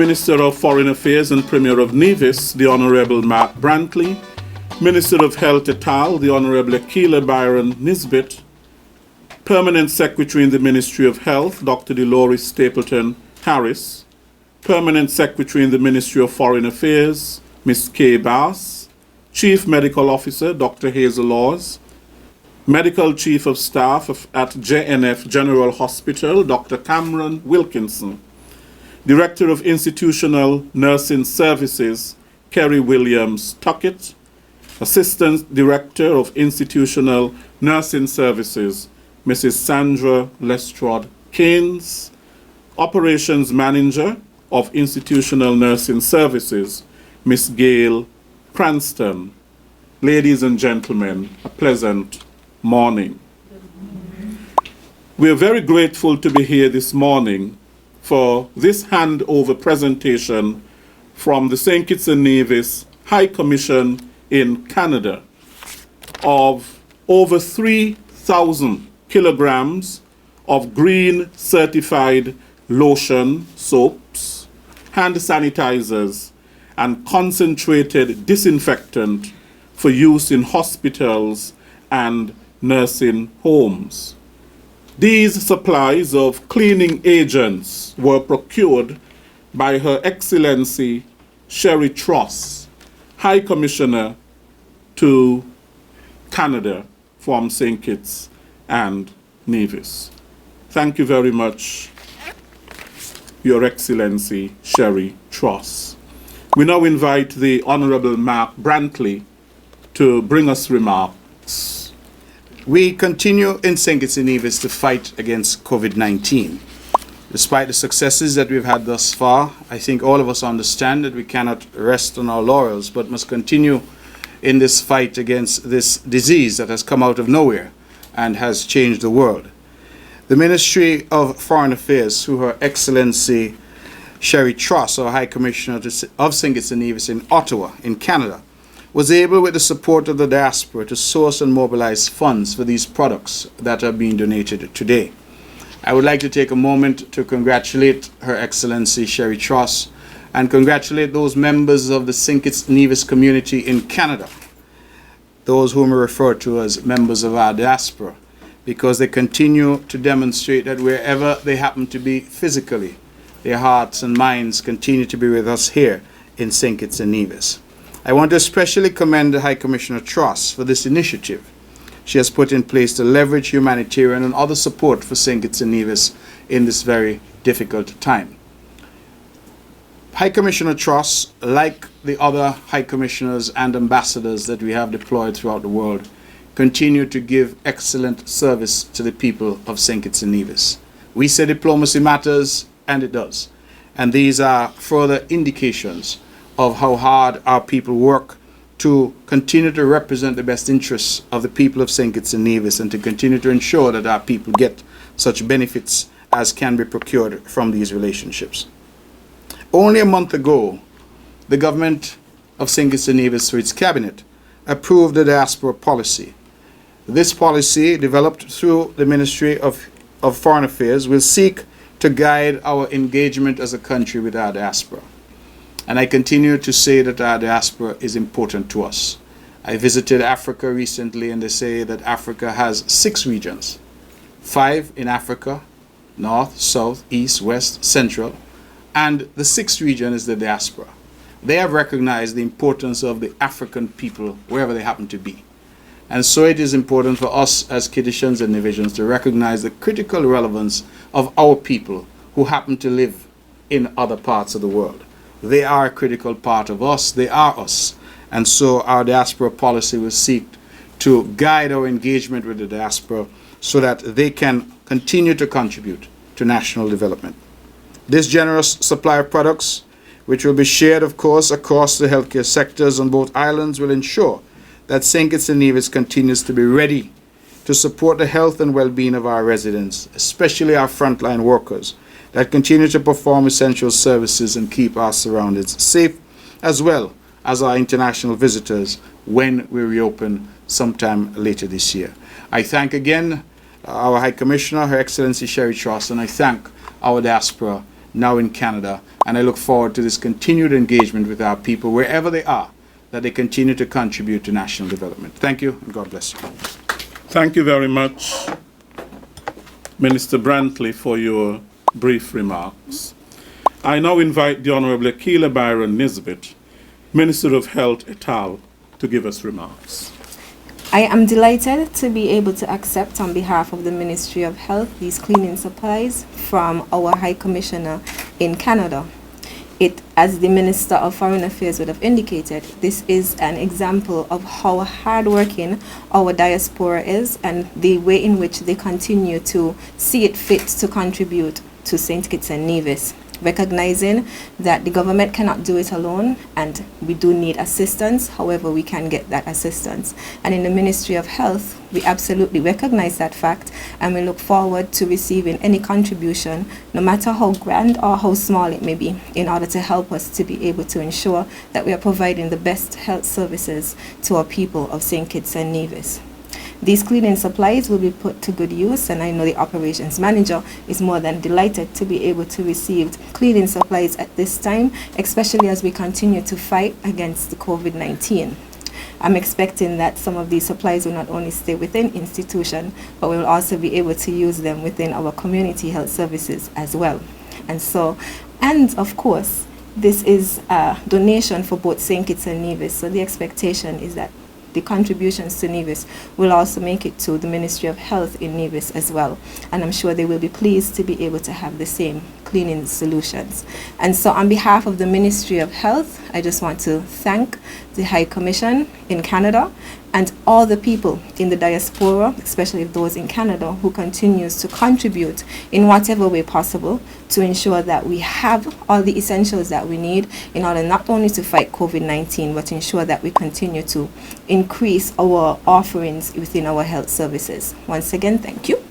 Minister of Foreign Affairs and Premier of Nevis, the Honorable Mark Brantley, Minister of Health et al., the Honorable Akila Byron Nisbet, Permanent Secretary in the Ministry of Health, Dr. Dolores Stapleton Harris, Permanent Secretary in the Ministry of Foreign Affairs, Ms. Kay Bass, Chief Medical Officer, Dr. Hazel Laws, Medical Chief of Staff at JNF General Hospital, Dr. Cameron Wilkinson, Director of Institutional Nursing Services, Kerry Williams Tuckett, Assistant Director of Institutional Nursing Services, Mrs. Sandra Lestrade Keynes, Operations Manager of Institutional Nursing Services, Ms. Gail Cranston. Ladies and gentlemen, a pleasant morning. We are very grateful to be here this morning for this handover presentation from the St. Kitts and Nevis High Commission in Canada of over 3,000 kilograms of green certified lotion, soaps, hand sanitizers, and concentrated disinfectant for use in hospitals and nursing homes. These supplies of cleaning agents were procured by Her Excellency Sherry Truss, High Commissioner to Canada from St. Kitts and Nevis. Thank you very much, Your Excellency Sherry Truss. We now invite the Honorable Mark Brantley to bring us remarks. We continue in St. Kitts and Nevis to fight against COVID-19. Despite the successes that we've had thus far, I think all of us understand that we cannot rest on our laurels, but must continue in this fight against this disease that has come out of nowhere and has changed the world. The Ministry of Foreign Affairs, through Her Excellency Sherry Truss, our High Commissioner of St. Kitts and Nevis in Ottawa, in Canada, was able, with the support of the diaspora, to source and mobilize funds for these products that are being donated today. I would like to take a moment to congratulate Her Excellency Sherry Truss and congratulate those members of the St. Kitts Nevis community in Canada, those whom we refer to as members of our diaspora, because they continue to demonstrate that wherever they happen to be physically, their hearts and minds continue to be with us here in St. Kitts and Nevis. I want to especially commend the High Commissioner Truss for this initiative she has put in place to leverage humanitarian and other support for St. Kitts and Nevis in this very difficult time. High Commissioner Truss, like the other High Commissioners and ambassadors that we have deployed throughout the world, continue to give excellent service to the people of St. Kitts and Nevis. We say diplomacy matters, and it does. And these are further indications of how hard our people work to continue to represent the best interests of the people of St. Kitts and Nevis and to continue to ensure that our people get such benefits as can be procured from these relationships. Only a month ago, the government of St. Kitts and Nevis, through its cabinet, approved the diaspora policy. This policy, developed through the Ministry of Foreign Affairs, will seek to guide our engagement as a country with our diaspora. And I continue to say that our diaspora is important to us. I visited Africa recently, and they say that Africa has 6 regions. 5 in Africa, North, South, East, West, Central, and the 6th region is the diaspora. They have recognized the importance of the African people wherever they happen to be. And so it is important for us as Kittitians and Nevisians to recognize the critical relevance of our people who happen to live in other parts of the world. They are a critical part of us. They are us. And so our diaspora policy will seek to guide our engagement with the diaspora so that they can continue to contribute to national development. This generous supply of products, which will be shared, of course, across the healthcare sectors on both islands, will ensure that St. Kitts and Nevis continues to be ready to support the health and well-being of our residents, especially our frontline workers, that continue to perform essential services and keep our surroundings safe, as well as our international visitors when we reopen sometime later this year. I thank again our High Commissioner, Her Excellency Sherry Truss, and I thank our diaspora now in Canada. And I look forward to this continued engagement with our people, wherever they are, that they continue to contribute to national development. Thank you, and God bless you. Thank you very much, Minister Brantley, for your brief remarks. I now invite the Honorable Akila Byron Nisbet, Minister of Health et al., to give us remarks. I am delighted to be able to accept on behalf of the Ministry of Health these cleaning supplies from our High Commissioner in Canada. As the Minister of Foreign Affairs would have indicated, this is an example of how hardworking our diaspora is and the way in which they continue to see it fit to contribute to St. Kitts and Nevis, recognizing that the government cannot do it alone and we do need assistance. However, we can get that assistance. And in the Ministry of Health, we absolutely recognize that fact, and we look forward to receiving any contribution, no matter how grand or how small it may be, in order to help us to be able to ensure that we are providing the best health services to our people of St. Kitts and Nevis. These cleaning supplies will be put to good use, and I know the operations manager is more than delighted to be able to receive cleaning supplies at this time, especially as we continue to fight against the COVID-19. I'm expecting that some of these supplies will not only stay within institution, but we will also be able to use them within our community health services as well. And of course, this is a donation for both St. Kitts and Nevis, so the expectation is that the contributions to Nevis will also make it to the Ministry of Health in Nevis as well. And I'm sure they will be pleased to be able to have the same cleaning solutions. And so on behalf of the Ministry of Health, I just want to thank the High Commission in Canada and all the people in the diaspora, especially those in Canada, who continues to contribute in whatever way possible to ensure that we have all the essentials that we need in order not only to fight COVID-19, but ensure that we continue to increase our offerings within our health services. Once again, thank you.